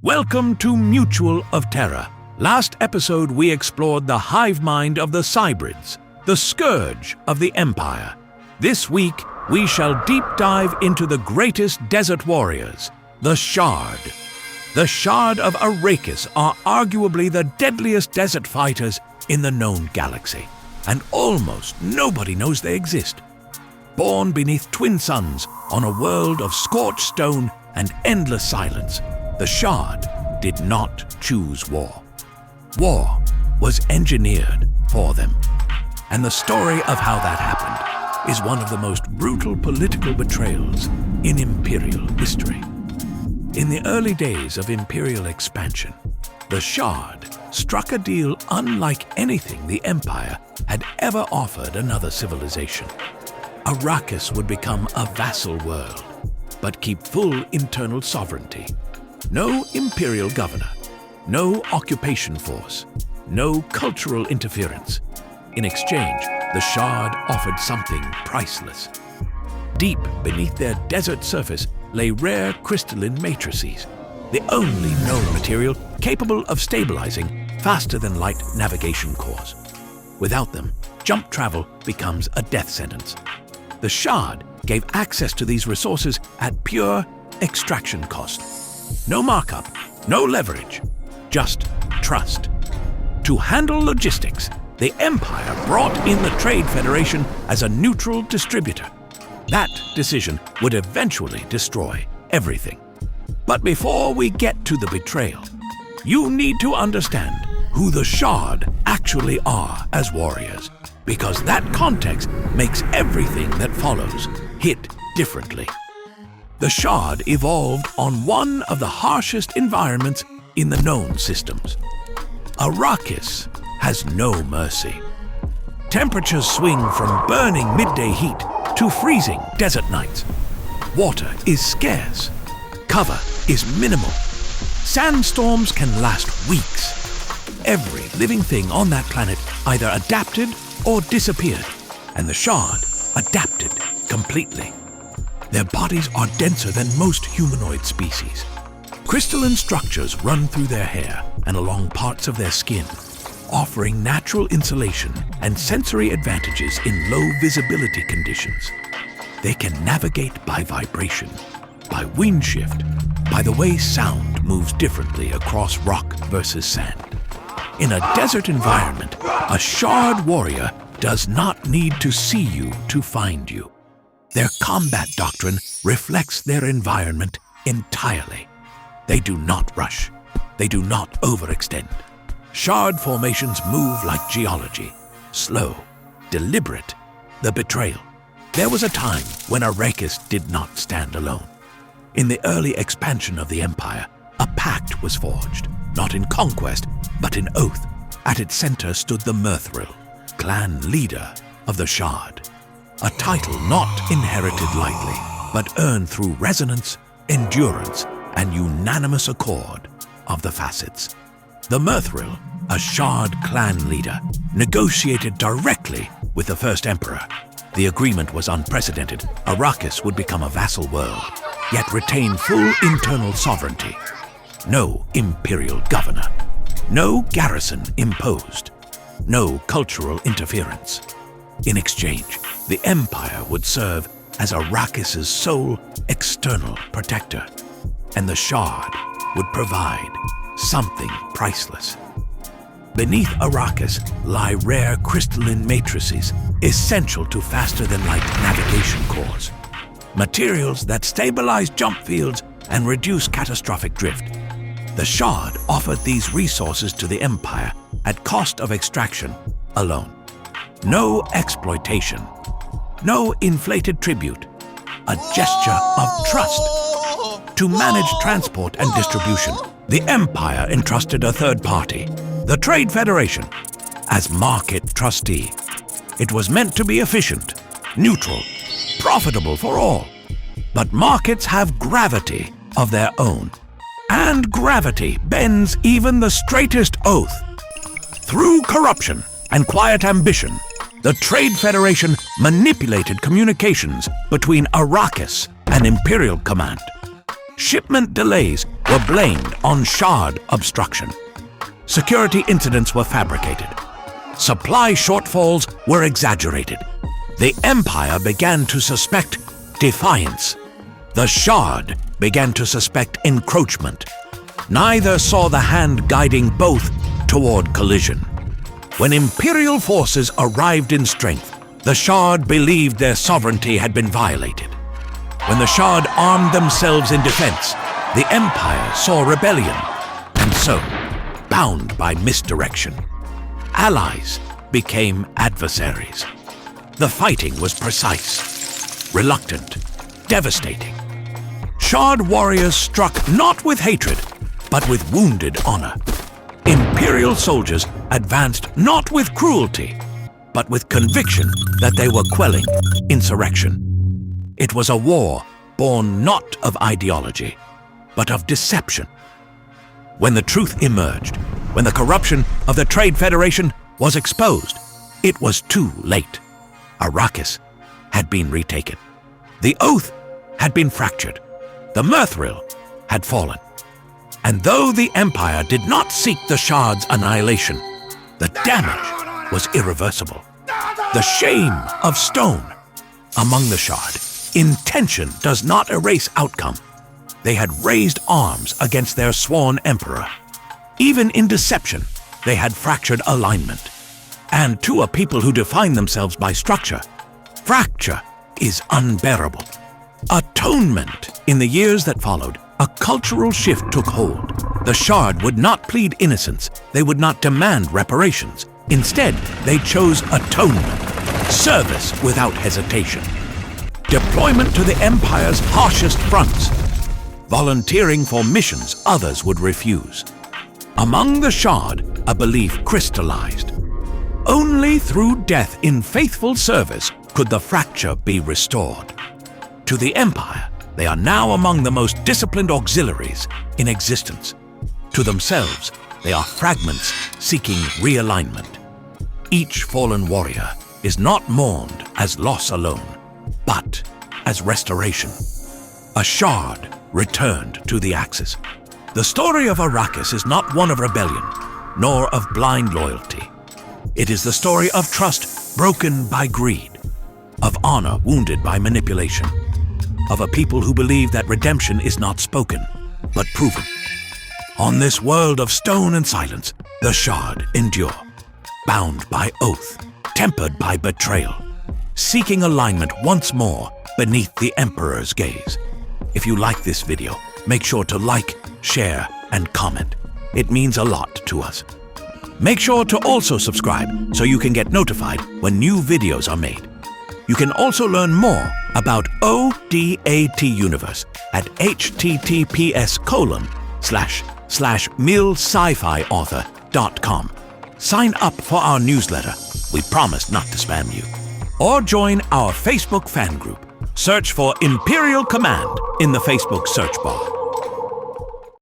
Welcome to Mutual of Terror. Last episode we explored the hive mind of the Cybrids, the scourge of the Empire. This week we shall deep dive into the greatest desert warriors, the Shard. The Shard of Arrakis are arguably the deadliest desert fighters in the known galaxy, and almost nobody knows they exist. Born beneath twin suns on a world of scorched stone and endless silence, the Shard did not choose war. War was engineered for them. And the story of how that happened is one of the most brutal political betrayals in Imperial history. In the early days of Imperial expansion, the Shard struck a deal unlike anything the Empire had ever offered another civilization. Arrakis would become a vassal world, but keep full internal sovereignty. No imperial governor, no occupation force, no cultural interference. In exchange, the Shard offered something priceless. Deep beneath their desert surface lay rare crystalline matrices, the only known material capable of stabilizing faster-than-light navigation cores. Without them, jump travel becomes a death sentence. The Shard gave access to these resources at pure extraction cost. No markup, no leverage, just trust. To handle logistics, the Empire brought in the Trade Federation as a neutral distributor. That decision would eventually destroy everything. But before we get to the betrayal, you need to understand who the Shard actually are as warriors, because that context makes everything that follows hit differently. The Shard evolved on one of the harshest environments in the known systems. Arrakis has no mercy. Temperatures swing from burning midday heat to freezing desert nights. Water is scarce. Cover is minimal. Sandstorms can last weeks. Every living thing on that planet either adapted or disappeared, and the Shard adapted completely. Their bodies are denser than most humanoid species. Crystalline structures run through their hair and along parts of their skin, offering natural insulation and sensory advantages in low visibility conditions. They can navigate by vibration, by wind shift, by the way sound moves differently across rock versus sand. In a desert environment, a Shard warrior does not need to see you to find you. Their combat doctrine reflects their environment entirely. They do not rush. They do not overextend. Shard formations move like geology, slow, deliberate. The betrayal. There was a time when Arrakis did not stand alone. In the early expansion of the Empire, a pact was forged, not in conquest, but in oath. At its center stood the Mithril, clan leader of the Shard. A title not inherited lightly, but earned through resonance, endurance, and unanimous accord of the facets. The Mithril, a Shard clan leader, negotiated directly with the first emperor. The agreement was unprecedented. Arrakis would become a vassal world, yet retain full internal sovereignty. No imperial governor. No garrison imposed. No cultural interference. In exchange, the Empire would serve as Arrakis' sole external protector, and the Shard would provide something priceless. Beneath Arrakis lie rare crystalline matrices, essential to faster-than-light navigation cores. Materials that stabilize jump fields and reduce catastrophic drift. The Shard offered these resources to the Empire at cost of extraction alone. No exploitation. No inflated tribute. A gesture of trust. To manage transport and distribution, the Empire entrusted a third party, the Trade Federation, as market trustee. It was meant to be efficient, neutral, profitable for all. But markets have gravity of their own. And gravity bends even the straightest oath. Through corruption and quiet ambition, the Trade Federation manipulated communications between Arrakis and Imperial Command. Shipment delays were blamed on shard obstruction. Security incidents were fabricated. Supply shortfalls were exaggerated. The Empire began to suspect defiance. The Shard began to suspect encroachment. Neither saw the hand guiding both toward collision. When Imperial forces arrived in strength, the Shard believed their sovereignty had been violated. When the Shard armed themselves in defense, the Empire saw rebellion, and so, bound by misdirection, allies became adversaries. The fighting was precise, reluctant, devastating. Shard warriors struck not with hatred, but with wounded honor. Imperial soldiers advanced not with cruelty, but with conviction that they were quelling insurrection. It was a war born not of ideology, but of deception. When the truth emerged, when the corruption of the Trade Federation was exposed, it was too late. Arrakis had been retaken. The Oath had been fractured. The Mithril had fallen. And though the Empire did not seek the Shard's annihilation, the damage was irreversible. The shame of stone among the Shard. Intention does not erase outcome. They had raised arms against their sworn emperor. Even in deception, they had fractured alignment. And to a people who define themselves by structure, fracture is unbearable. Atonement. In the years that followed, a cultural shift took hold. The Shard would not plead innocence. They would not demand reparations. Instead, they chose atonement, service without hesitation, deployment to the Empire's harshest fronts, volunteering for missions others would refuse. Among the Shard, a belief crystallized. Only through death in faithful service could the fracture be restored. To the Empire, they are now among the most disciplined auxiliaries in existence. To themselves, they are fragments seeking realignment. Each fallen warrior is not mourned as loss alone, but as restoration. A Shard returned to the Axis. The story of Arrakis is not one of rebellion, nor of blind loyalty. It is the story of trust broken by greed, of honor wounded by manipulation, of a people who believe that redemption is not spoken, but proven. On this world of stone and silence, the Shard endure, bound by oath, tempered by betrayal, seeking alignment once more beneath the Emperor's gaze. If you like this video, make sure to like, share, and comment. It means a lot to us. Make sure to also subscribe so you can get notified when new videos are made. You can also learn more about ODAT Universe at https://milscifiauthor.com. Sign up for our newsletter. We promise not to spam you. Or join our Facebook fan group. Search for Imperial Command in the Facebook search bar.